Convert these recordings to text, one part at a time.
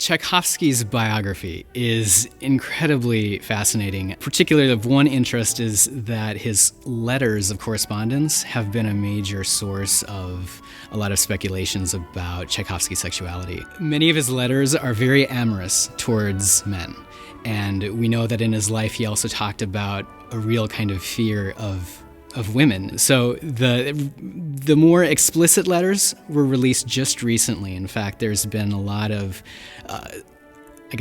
Tchaikovsky's biography is incredibly fascinating. Particularly of one interest is that his letters of correspondence have been a major source of a lot of speculations about Tchaikovsky's sexuality. Many of his letters are very amorous towards men. And we know that in his life he also talked about a real kind of fear of women. So the more explicit letters were released just recently. In fact, there's been a lot of,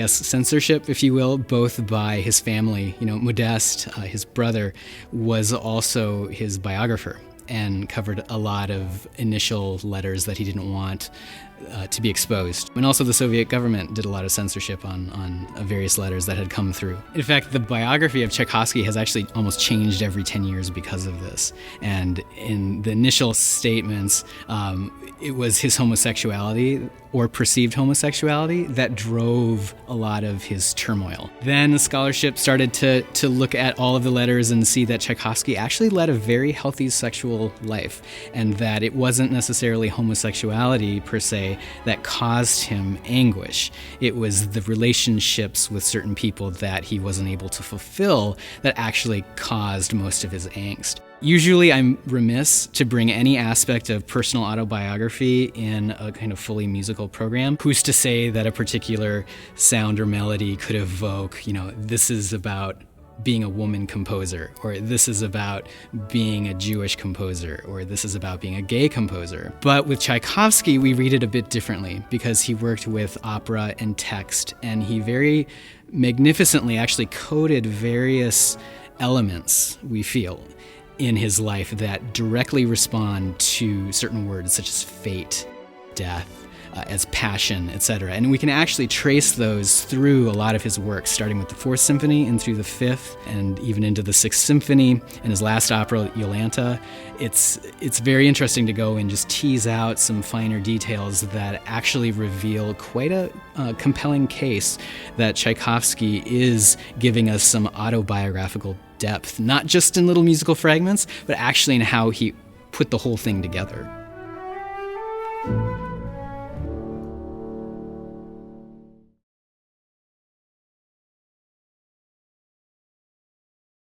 censorship, if you will, both by his family. Modeste, his brother, was also his biographer and covered a lot of initial letters that he didn't want to be exposed. And also the Soviet government did a lot of censorship on various letters that had come through. In fact, the biography of Tchaikovsky has actually almost changed every 10 years because of this. And in the initial statements, it was his homosexuality or perceived homosexuality that drove a lot of his turmoil. Then the scholarship started to look at all of the letters and see that Tchaikovsky actually led a very healthy sexual life, and that it wasn't necessarily homosexuality per se that caused him anguish. It was the relationships with certain people that he wasn't able to fulfill that actually caused most of his angst. Usually I'm remiss to bring any aspect of personal autobiography in a kind of fully musical program. Who's to say that a particular sound or melody could evoke, this is about being a woman composer, or this is about being a Jewish composer, or this is about being a gay composer. But with Tchaikovsky, we read it a bit differently because he worked with opera and text, and he very magnificently actually coded various elements, we feel, in his life that directly respond to certain words such as fate, death, as passion, etc. And we can actually trace those through a lot of his work, starting with the Fourth Symphony and through the Fifth, and even into the Sixth Symphony and his last opera, Yolanta. It's very interesting to go and just tease out some finer details that actually reveal quite a compelling case that Tchaikovsky is giving us some autobiographical depth, not just in little musical fragments, but actually in how he put the whole thing together.